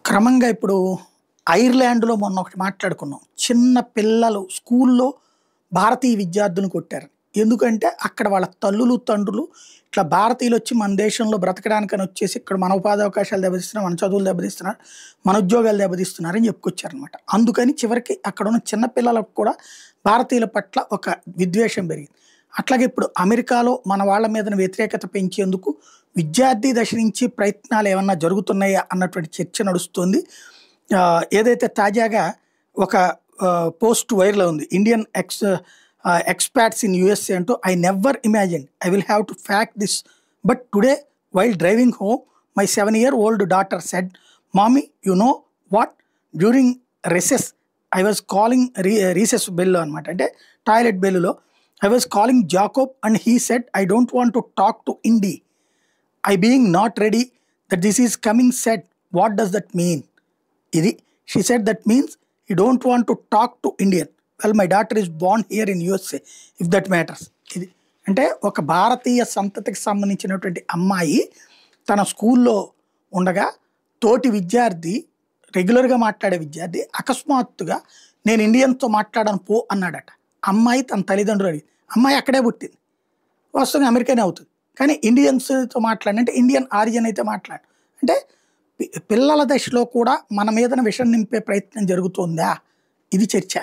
క్రమంగా ఇప్పుడు ఐర్లాండ్‌లో మొన్న ఒకటి మాట్లాడుకున్నాం. చిన్న పిల్లలు స్కూల్‌లో భారతీయ విద్యార్థులను కొట్టారు. ఎందుకంటే అక్కడ వాళ్ళ తల్లులు, తండ్రులు ఇట్లా భారతీయులొచ్చి మన దేశంలో బ్రతకడానికని వచ్చేసి ఇక్కడ మన ఉపాధి అవకాశాలు దెబ్బతీస్తున్నారు, మన చదువులు దెబ్బతీస్తున్నారు, మన ఉద్యోగాలు దెబ్బతీస్తున్నారని చెప్పుకొచ్చారనమాట. అందుకని చివరికి అక్కడున్న చిన్న పిల్లలకు కూడా భారతీయుల పట్ల ఒక విద్వేషం పెరిగింది. అట్లాగే ఇప్పుడు అమెరికాలో మన వాళ్ళ మీదన వ్యతిరేకత పెంచేందుకు విద్యార్థి దశ నుంచి ప్రయత్నాలు ఏమన్నా జరుగుతున్నాయా అన్నటువంటి చర్చ నడుస్తుంది. ఏదైతే తాజాగా ఒక పోస్ట్ వైరల్ ఉంది. ఇండియన్ ఎక్స్‌పాట్స్ ఇన్ యూఎస్ఏ అంటూ I never imagined I will have to fact this but today while driving home my 7-year-old daughter said mommy you know what during recess I was calling recess bell అనమాట. అంటే toilet బెల్లులో I was calling Jacob and he said I don't want to talk to Indie. I being not ready that this is coming said what does that mean? ఇది she said that means you don't want to talk to Indian. Well my daughter is born here in USA if that matters. ఇది అంటే ఒక భారతీయ సంతతికి సంబంధించినటువంటి అమ్మాయి తన స్కూల్లో ఉండగా తోటి విద్యార్థి, రెగ్యులర్గా మాట్లాడే విద్యార్థి అకస్మాత్తుగా నేను ఇండియన్తో మాట్లాడను పో అన్నాడట. అమ్మాయి తన తల్లిదండ్రులు అడిగింది. అమ్మాయి అక్కడే పుట్టింది, వాస్తవంగా అమెరికానే అవుతుంది, కానీ ఇండియన్స్తో మాట్లాడినంటే ఇండియన్ ఆరిజిన్ అయితే మాట్లాడు. అంటే పిల్లల దశలో కూడా మన మీదన విషం నింపే ప్రయత్నం జరుగుతుందా? ఇది చర్చ.